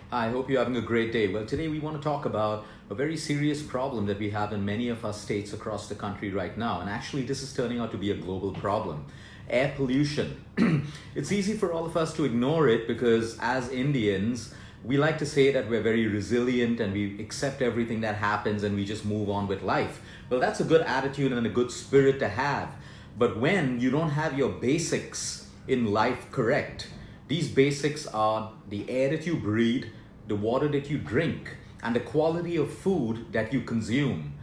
I hope you're having a great day. Well, today we want to talk about a very serious problem that we have in many of our states across the country right now. And actually, this is turning out to be a global problem. Air pollution. It's easy for all of us to ignore it because as Indians, we like to say that we're very resilient and we accept everything that happens and we just move on with life. Well, that's a good attitude and a good spirit to have. But when you don't have your basics in life correct, these basics are the air that you breathe, the water that you drink, and the quality of food that you consume.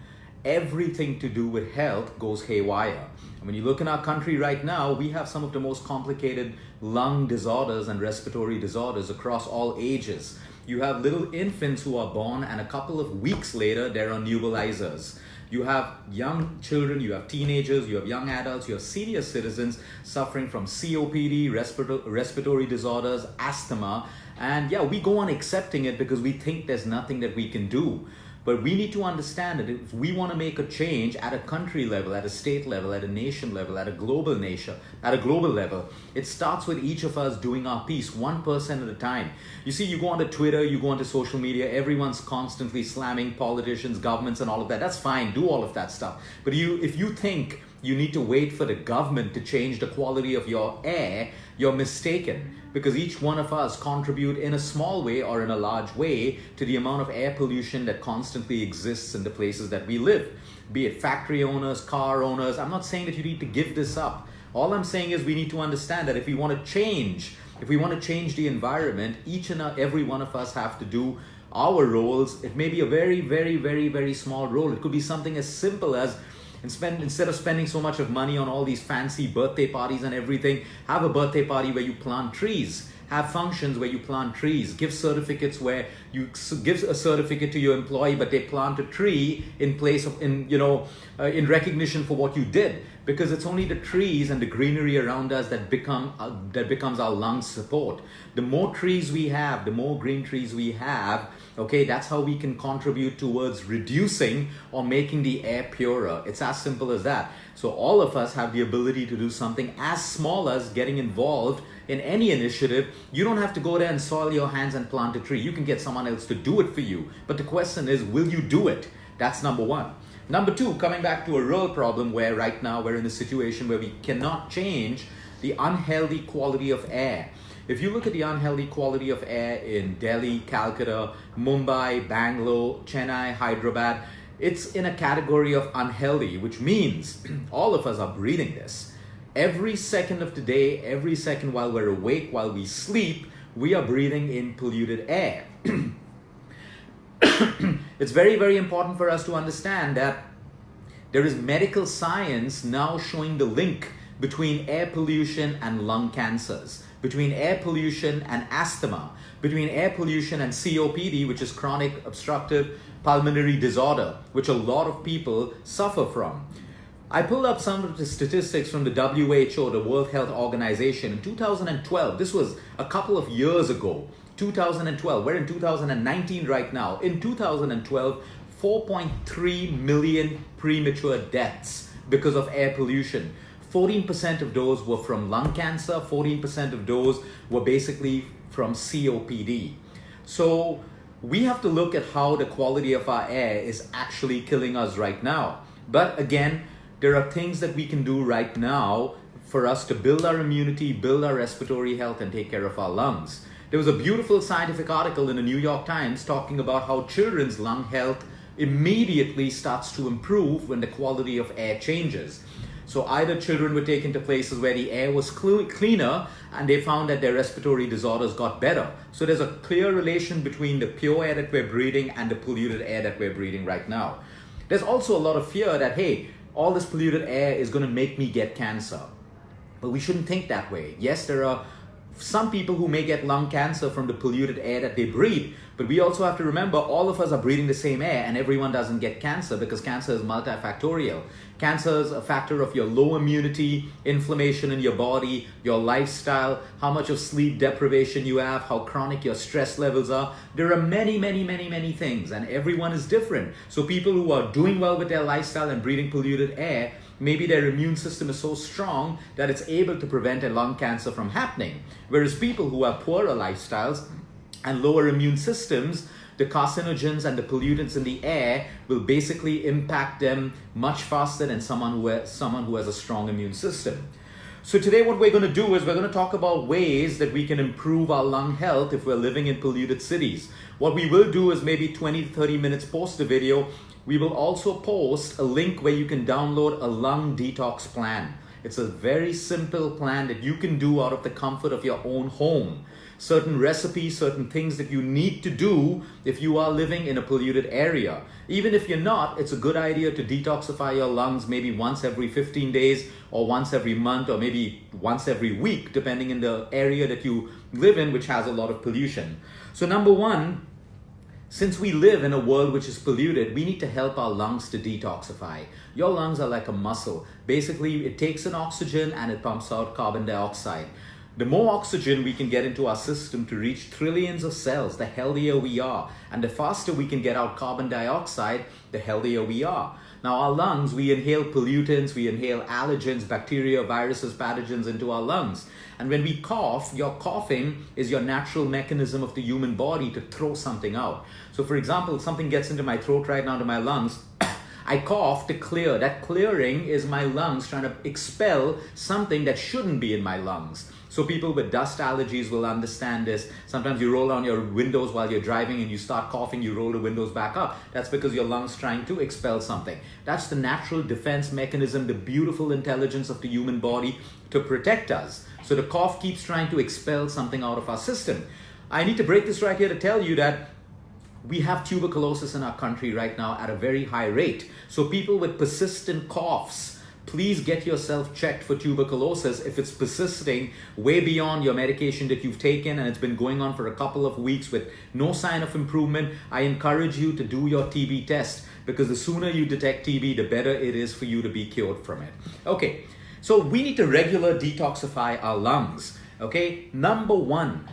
Everything to do with health goes haywire. And when you look in our country right now, we have some of the most complicated lung disorders and respiratory disorders across all ages. You have little infants who are born and a couple of weeks later, they're on nebulizers. You have young children, you have teenagers, you have young adults, you have senior citizens suffering from COPD, respiratory disorders, asthma. And yeah, we go on accepting it because we think there's nothing that we can do. But we need to understand that if we want to make a change at a country level, at a state level, at a nation level, at a global level, it starts with each of us doing our piece, one person at a time. You see, you go onto Twitter, you go onto social media, everyone's constantly slamming politicians, governments, and all of that. That's fine, do all of that stuff. But if you think you need to wait for the government to change the quality of your air, you're mistaken. Because each one of us contribute in a small way or in a large way to the amount of air pollution that constantly exists in the places that we live. Be it factory owners, car owners. I'm not saying that you need to give this up. All I'm saying is we need to understand that if we want to change the environment, each and every one of us have to do our roles. It may be a very, very, very, very small role. It could be something as simple as instead of spending so much of money on all these fancy birthday parties and everything, have a birthday party where you plant trees. Have functions where you plant trees. Give certificates where you give a certificate to your employee, but they plant a tree in place of in recognition for what you did. Because it's only the trees and the greenery around us that becomes our lung support. The more trees we have, the more green trees we have. Okay, that's how we can contribute towards reducing or making the air purer. It's as simple as that. So all of us have the ability to do something as small as getting involved in any initiative. You don't have to go there and soil your hands and plant a tree. You can get someone else to do it for you. But the question is, will you do it? That's number one. Number two, coming back to a real problem where right now we're in a situation where we cannot change the unhealthy quality of air. If you look at the unhealthy quality of air in Delhi, Calcutta, Mumbai, Bangalore, Chennai, Hyderabad, it's in a category of unhealthy, which means all of us are breathing this. Every second of the day, every second while we're awake, while we sleep, we are breathing in polluted air. It's very, very important for us to understand that there is medical science now showing the link between air pollution and lung cancers, between air pollution and asthma, between air pollution and COPD, which is chronic obstructive pulmonary disorder, which a lot of people suffer from. I pulled up some of the statistics from the WHO, the World Health Organization, in 2012. This was a couple of years ago. 2012, we're in 2019 right now. In 2012, 4.3 million premature deaths because of air pollution. 14% of those were from lung cancer, 14% of those were basically from COPD. So we have to look at how the quality of our air is actually killing us right now. But again, there are things that we can do right now for us to build our immunity, build our respiratory health, and take care of our lungs. There was a beautiful scientific article in the New York Times talking about how children's lung health immediately starts to improve when the quality of air changes. So either children were taken to places where the air was cleaner and they found that their respiratory disorders got better. So there's a clear relation between the pure air that we're breathing and the polluted air that we're breathing right now. There's also a lot of fear that, hey, all this polluted air is going to make me get cancer. But we shouldn't think that way. Yes, there are some people who may get lung cancer from the polluted air that they breathe, but we also have to remember all of us are breathing the same air and everyone doesn't get cancer because cancer is multifactorial. Cancer is a factor of your low immunity, inflammation in your body, your lifestyle, how much of sleep deprivation you have, how chronic your stress levels are. There are many, many, many, many things and everyone is different. So people who are doing well with their lifestyle and breathing polluted air, maybe their immune system is so strong that it's able to prevent a lung cancer from happening. Whereas people who have poorer lifestyles, and lower immune systems, the carcinogens and the pollutants in the air will basically impact them much faster than someone who has a strong immune system. So today what we're going to do is we're going to talk about ways that we can improve our lung health if we're living in polluted cities. What we will do is maybe 20 to 30 minutes post the video, we will also post a link where you can download a lung detox plan. It's a very simple plan that you can do out of the comfort of your own home. Certain recipes, certain things that you need to do if you are living in a polluted area. Even if you're not, it's a good idea to detoxify your lungs maybe once every 15 days or once every month or maybe once every week, depending on the area that you live in, which has a lot of pollution. So number one, since we live in a world which is polluted, we need to help our lungs to detoxify. Your lungs are like a muscle. Basically, it takes in oxygen and it pumps out carbon dioxide. The more oxygen we can get into our system to reach trillions of cells, the healthier we are. And the faster we can get out carbon dioxide, the healthier we are. Now our lungs, we inhale pollutants, we inhale allergens, bacteria, viruses, pathogens into our lungs. And when we cough, your coughing is your natural mechanism of the human body to throw something out. So for example, something gets into my throat right now, to my lungs, I cough to clear. That clearing is my lungs trying to expel something that shouldn't be in my lungs. So people with dust allergies will understand this. Sometimes you roll down your windows while you're driving and you start coughing, you roll the windows back up. That's because your lungs trying to expel something. That's the natural defense mechanism, the beautiful intelligence of the human body to protect us. So the cough keeps trying to expel something out of our system. I need to break this right here to tell you that we have tuberculosis in our country right now at a very high rate. So people with persistent coughs, please get yourself checked for tuberculosis if it's persisting way beyond your medication that you've taken and it's been going on for a couple of weeks with no sign of improvement. I encourage you to do your TB test because the sooner you detect TB, the better it is for you to be cured from it. Okay, so we need to regular detoxify our lungs. Okay, number one,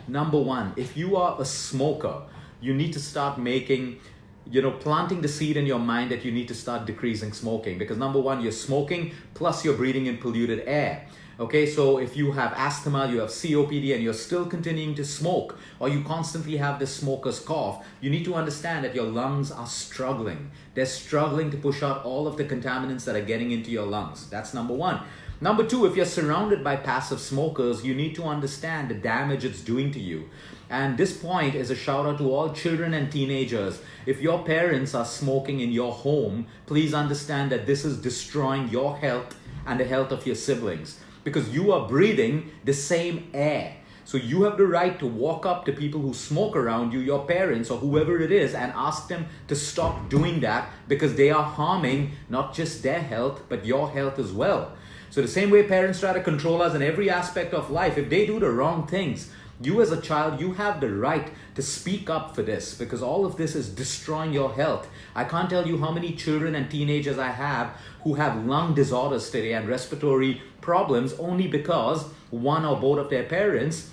if you are a smoker, you need to start planting the seed in your mind that you need to start decreasing smoking, because number one, you're smoking plus you're breathing in polluted air. Okay, so if you have asthma, you have COPD, and you're still continuing to smoke, or you constantly have this smoker's cough, you need to understand that your lungs are struggling. They're struggling to push out all of the contaminants that are getting into your lungs. That's number one. Number two, if you're surrounded by passive smokers, you need to understand the damage it's doing to you. And this point is a shout out to all children and teenagers. If your parents are smoking in your home, please understand that this is destroying your health and the health of your siblings, because you are breathing the same air. So you have the right to walk up to people who smoke around you, your parents or whoever it is, and ask them to stop doing that, because they are harming not just their health, but your health as well. So the same way parents try to control us in every aspect of life, if they do the wrong things, you as a child, you have the right to speak up for this, because all of this is destroying your health. I can't tell you how many children and teenagers I have who have lung disorders today and respiratory problems only because one or both of their parents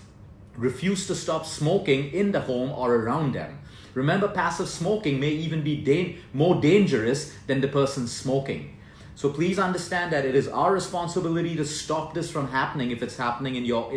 refuse to stop smoking in the home or around them. Remember, passive smoking may even be more dangerous than the person smoking. So please understand that it is our responsibility to stop this from happening if it's happening in your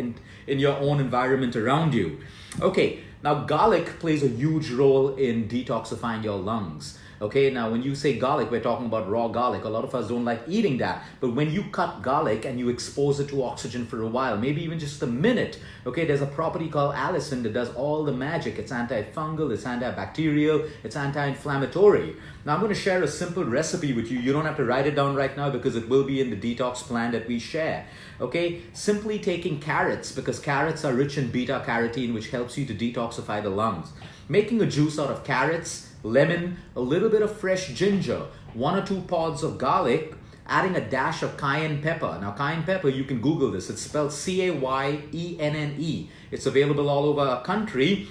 own environment around you. Okay, now garlic plays a huge role in detoxifying your lungs. Okay, now when you say garlic, we're talking about raw garlic. A lot of us don't like eating that. But when you cut garlic and you expose it to oxygen for a while, maybe even just a minute, okay, there's a property called allicin that does all the magic. It's antifungal, it's antibacterial, it's anti-inflammatory. Now I'm going to share a simple recipe with you. You don't have to write it down right now because it will be in the detox plan that we share. Okay, simply taking carrots, because carrots are rich in beta carotene, which helps you to detoxify the lungs. Making a juice out of carrots, lemon, a little bit of fresh ginger, 1 or 2 pods of garlic, adding a dash of cayenne pepper. Now cayenne pepper, you can Google this. It's spelled C-A-Y-E-N-N-E. It's available all over our country.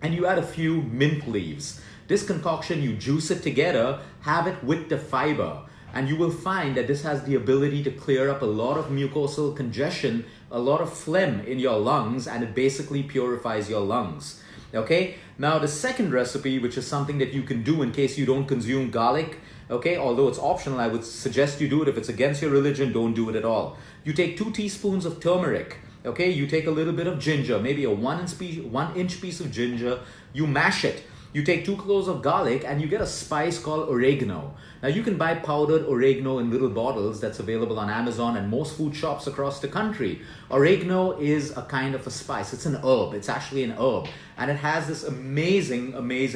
And you add a few mint leaves. This concoction, you juice it together, have it with the fiber. And you will find that this has the ability to clear up a lot of mucosal congestion, a lot of phlegm in your lungs, and it basically purifies your lungs. Okay, now the second recipe, which is something that you can do in case you don't consume garlic, okay, although it's optional, I would suggest you do it. If it's against your religion, don't do it at all. You take 2 teaspoons of turmeric, Okay, you take a little bit of ginger, maybe a 1 inch piece of ginger, you mash it. You take 2 cloves of garlic and you get a spice called oregano. Now you can buy powdered oregano in little bottles that's available on Amazon and most food shops across the country. Oregano is a kind of a spice. It's an herb. It's actually an herb. And it has this amazing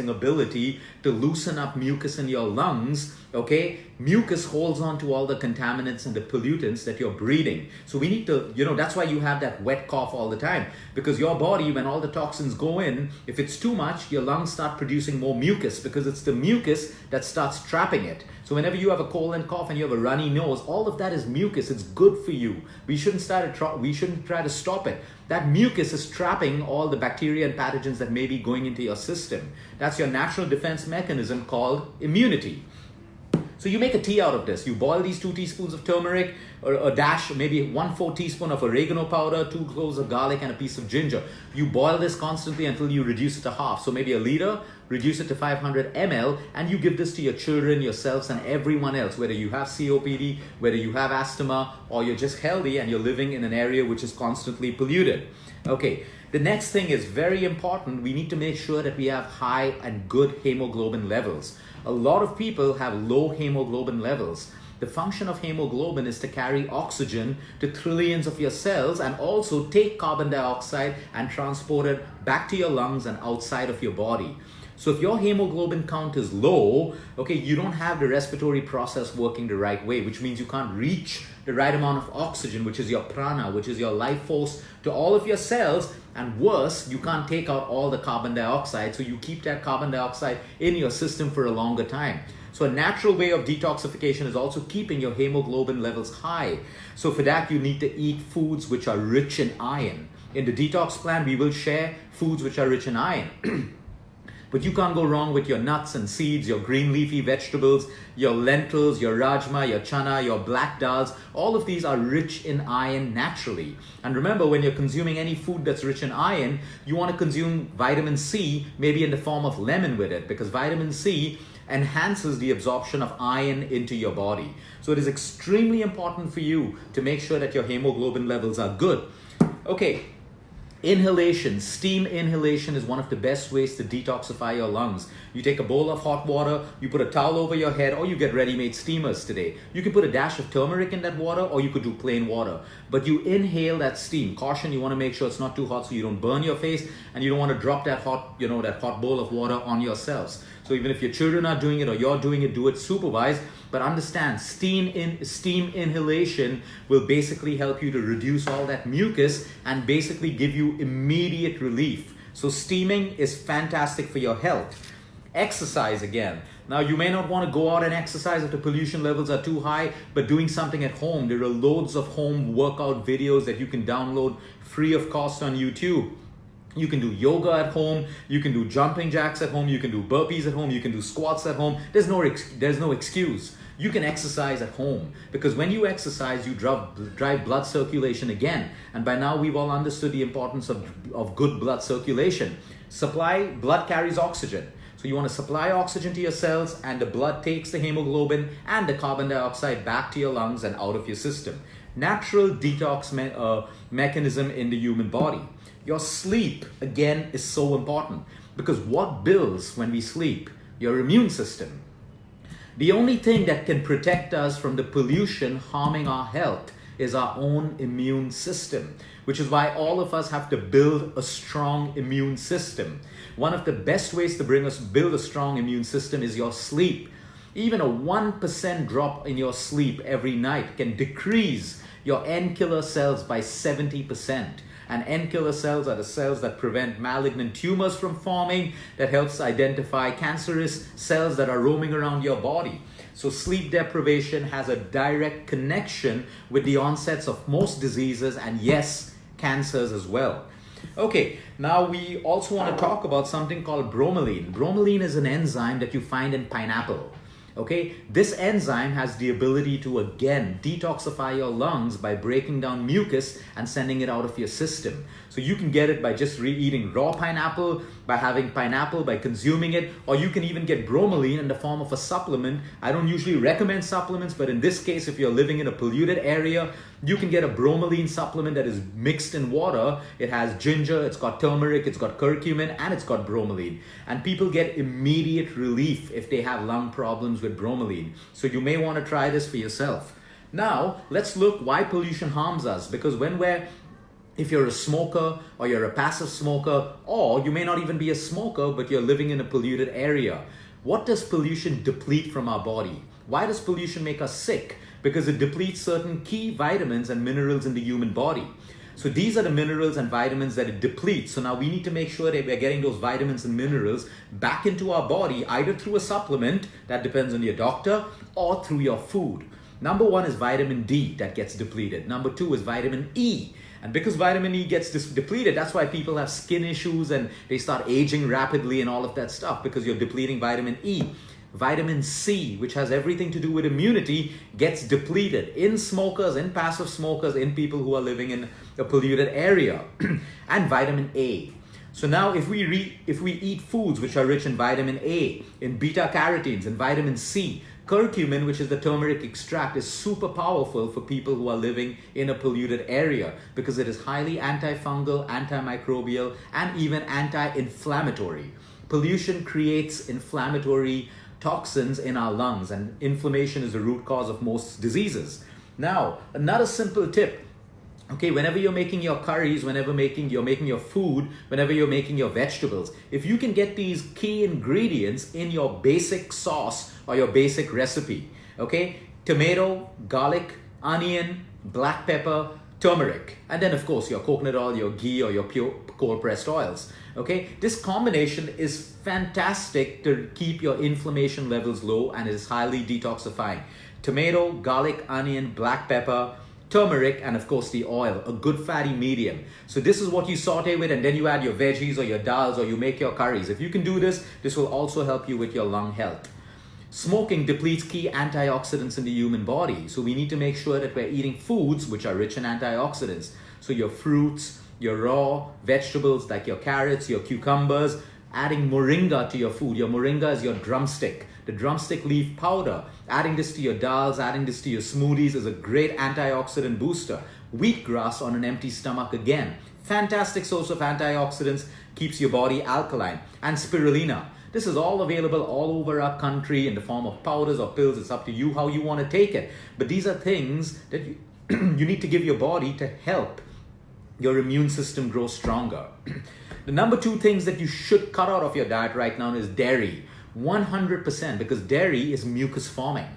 ability to loosen up mucus in your lungs. Okay, mucus holds on to all the contaminants and the pollutants that you're breathing. So we need to, that's why you have that wet cough all the time, because your body, when all the toxins go in, if it's too much, your lungs start producing more mucus, because it's the mucus that starts trapping it. So whenever you have a cold and cough and you have a runny nose, all of that is mucus. It's good for you. We shouldn't try to stop it. That mucus is trapping all the bacteria and pathogens that may be going into your system. That's your natural defense mechanism called immunity. So you make a tea out of this. You boil these 2 teaspoons of turmeric, or a dash, maybe 1/4 teaspoon of oregano powder, 2 cloves of garlic, and a piece of ginger. You boil this constantly until you reduce it to half. So maybe a liter, reduce it to 500 ml, and you give this to your children, yourselves, and everyone else, whether you have COPD, whether you have asthma, or you're just healthy and you're living in an area which is constantly polluted. Okay, the next thing is very important. We need to make sure that we have high and good hemoglobin levels. A lot of people have low hemoglobin levels. The function of hemoglobin is to carry oxygen to trillions of your cells and also take carbon dioxide and transport it back to your lungs and outside of your body. So if your hemoglobin count is low, okay, you don't have the respiratory process working the right way, which means you can't reach the right amount of oxygen, which is your prana, which is your life force, to all of your cells. And worse, you can't take out all the carbon dioxide, so you keep that carbon dioxide in your system for a longer time. So a natural way of detoxification is also keeping your hemoglobin levels high. So for that, you need to eat foods which are rich in iron. In the detox plan, we will share foods which are rich in iron. But you can't go wrong with your nuts and seeds, your green leafy vegetables, your lentils, your rajma, your chana, your black dals. All of these are rich in iron naturally. And remember, when you're consuming any food that's rich in iron, you want to consume vitamin C, maybe in the form of lemon with it, because vitamin C enhances the absorption of iron into your body. So it is extremely important for you to make sure that your hemoglobin levels are good. Okay. Inhalation, steam inhalation is one of the best ways to detoxify your lungs. You take a bowl of hot water, you put a towel over your head, or you get ready-made steamers today. You can put a dash of turmeric in that water, or you could do plain water. But you inhale that steam. Caution, you want to make sure it's not too hot so you don't burn your face, and you don't want to drop that hot bowl of water on yourselves. So even if your children are doing it or you're doing it, do it supervised. But understand, steam inhalation will basically help you to reduce all that mucus and basically give you immediate relief. So steaming is fantastic for your health. Exercise again. Now you may not want to go out and exercise if the pollution levels are too high, but doing something at home. There are loads of home workout videos that you can download free of cost on YouTube. You can do yoga at home, you can do jumping jacks at home, you can do burpees at home, you can do squats at home. There's no excuse. You can exercise at home, because when you exercise, you drive blood circulation again. And by now we've all understood the importance of good blood circulation. Blood carries oxygen. So you want to supply oxygen to your cells, and the blood takes the hemoglobin and the carbon dioxide back to your lungs and out of your system. Natural detox mechanism in the human body. Your sleep, again, is so important, because what builds when we sleep? Your immune system. The only thing that can protect us from the pollution harming our health is our own immune system, which is why all of us have to build a strong immune system. One of the best ways to build a strong immune system is your sleep. Even a 1% drop in your sleep every night can decrease your N-killer cells by 70%. And N-killer cells are the cells that prevent malignant tumors from forming, that helps identify cancerous cells that are roaming around your body. So sleep deprivation has a direct connection with the onsets of most diseases, and yes, cancers as well. Okay, now we also want to talk about something called bromelain. Bromelain is an enzyme that you find in pineapple. Okay, this enzyme has the ability to again detoxify your lungs by breaking down mucus and sending it out of your system. So you can get it by just eating raw pineapple, by having pineapple, by consuming it, or you can even get bromelain in the form of a supplement. I don't usually recommend supplements, but in this case, if you're living in a polluted area, You can get a bromelain supplement that is mixed in water. It has ginger, it's got turmeric, it's got curcumin, and it's got bromelain. And people get immediate relief if they have lung problems with bromelain. So you may want to try this for yourself. Now, let's look why pollution harms us. Because if you're a smoker or you're a passive smoker, or you may not even be a smoker, but you're living in a polluted area, what does pollution deplete from our body? Why does pollution make us sick? Because it depletes certain key vitamins and minerals in the human body. So these are the minerals and vitamins that it depletes. So now we need to make sure that we're getting those vitamins and minerals back into our body, either through a supplement, that depends on your doctor, or through your food. Number one is vitamin D that gets depleted. Number two is vitamin E. And because vitamin E gets depleted, that's why people have skin issues and they start aging rapidly and all of that stuff, because you're depleting vitamin E. Vitamin C, which has everything to do with immunity, gets depleted in smokers, in passive smokers, in people who are living in a polluted area. And vitamin A. So now if we eat foods which are rich in vitamin A, in beta carotenes, in vitamin C, curcumin, which is the turmeric extract, is super powerful for people who are living in a polluted area because it is highly antifungal, antimicrobial, and even anti-inflammatory. Pollution creates inflammatory toxins in our lungs, and inflammation is the root cause of most diseases. Now, another simple tip. Okay, whenever you're making your curries, whenever you're making your food, whenever you're making your vegetables, if you can get these key ingredients in your basic sauce or your basic recipe, okay, tomato, garlic, onion, black pepper, turmeric, and then of course your coconut oil, your ghee, or your pure cold pressed oils. Okay, this combination is fantastic to keep your inflammation levels low, and it is highly detoxifying. Tomato, garlic, onion, black pepper, turmeric, and of course the oil, a good fatty medium. So this is what you saute with, and then you add your veggies or your dals, or you make your curries. If you can do this, this will also help you with your lung health. Smoking depletes key antioxidants in the human body. So we need to make sure that we're eating foods which are rich in antioxidants. So your fruits, your raw vegetables like your carrots, your cucumbers, adding moringa to your food. Your moringa is your drumstick, the drumstick leaf powder. Adding this to your dals, adding this to your smoothies is a great antioxidant booster. Wheatgrass on an empty stomach, again, fantastic source of antioxidants, keeps your body alkaline. And spirulina. This is all available all over our country in the form of powders or pills. It's up to you how you want to take it. But these are things that you need to give your body to help your immune system grow stronger. The number two things that you should cut out of your diet right now is dairy. 100%, because dairy is mucus forming.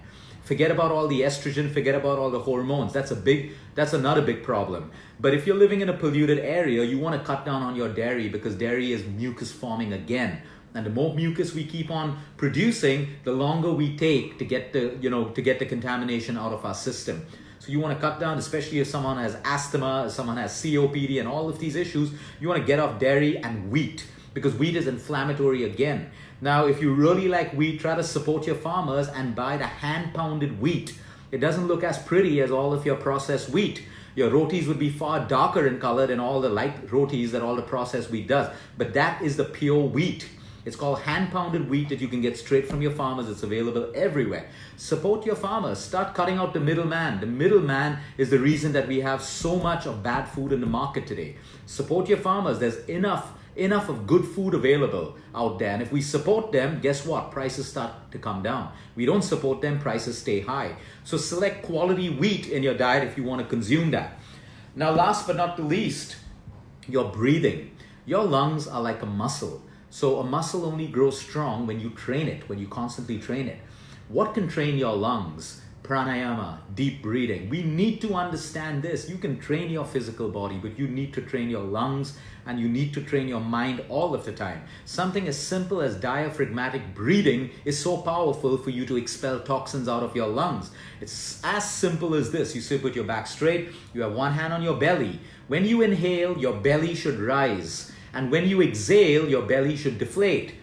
Forget about all the estrogen, forget about all the hormones. That's another big problem. But if you're living in a polluted area, you want to cut down on your dairy, because dairy is mucus forming again. And the more mucus we keep on producing, the longer we take to get the contamination out of our system. So you want to cut down, especially if someone has asthma, if someone has COPD and all of these issues. You want to get off dairy and wheat, because wheat is inflammatory again. Now, if you really like wheat, try to support your farmers and buy the hand-pounded wheat. It doesn't look as pretty as all of your processed wheat. Your rotis would be far darker in color than all the light rotis that all the processed wheat does. But that is the pure wheat. It's called hand-pounded wheat that you can get straight from your farmers. It's available everywhere. Support your farmers. Start cutting out the middleman. The middleman is the reason that we have so much of bad food in the market today. Support your farmers. There's enough of good food available out there. And if we support them, guess what? Prices start to come down. We don't support them, prices stay high. So select quality wheat in your diet if you want to consume that. Now, last but not the least, your breathing. Your lungs are like a muscle. So a muscle only grows strong when you train it, when you constantly train it. What can train your lungs? Pranayama, deep breathing. We need to understand this. You can train your physical body, but you need to train your lungs, and you need to train your mind all of the time. Something as simple as diaphragmatic breathing is so powerful for you to expel toxins out of your lungs. It's as simple as this. You sit with your back straight, you have one hand on your belly. When you inhale, your belly should rise. And when you exhale, your belly should deflate.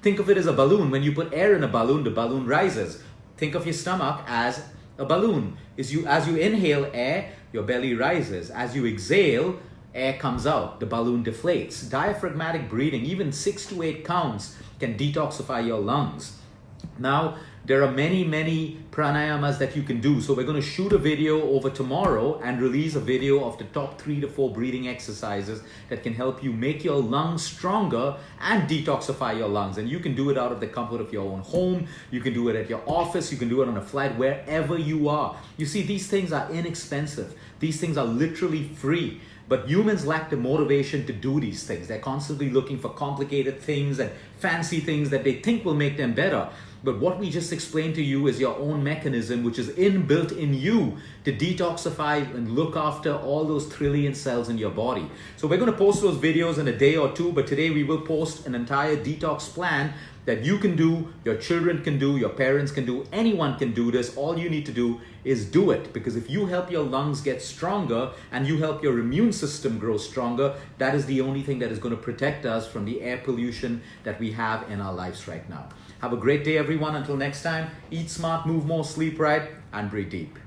Think of it as a balloon. When you put air in a balloon, the balloon rises. Think of your stomach as a balloon. As you inhale air, your belly rises. As you exhale, air comes out. The balloon deflates. Diaphragmatic breathing, even 6 to 8 counts, can detoxify your lungs. Now, there are many pranayamas that you can do. So we're going to shoot a video over tomorrow and release a video of the top 3 to 4 breathing exercises that can help you make your lungs stronger and detoxify your lungs. And you can do it out of the comfort of your own home. You can do it at your office. You can do it on a flight, wherever you are. You see, these things are inexpensive. These things are literally free. But humans lack the motivation to do these things. They're constantly looking for complicated things and fancy things that they think will make them better. But what we just explained to you is your own mechanism, which is inbuilt in you to detoxify and look after all those trillion cells in your body. So we're going to post those videos in a day or two, but today we will post an entire detox plan that you can do, your children can do, your parents can do, anyone can do this. All you need to do is do it, because if you help your lungs get stronger and you help your immune system grow stronger, that is the only thing that is going to protect us from the air pollution that we have in our lives right now. Have a great day, everyone. Until next time, eat smart, move more, sleep right, and breathe deep.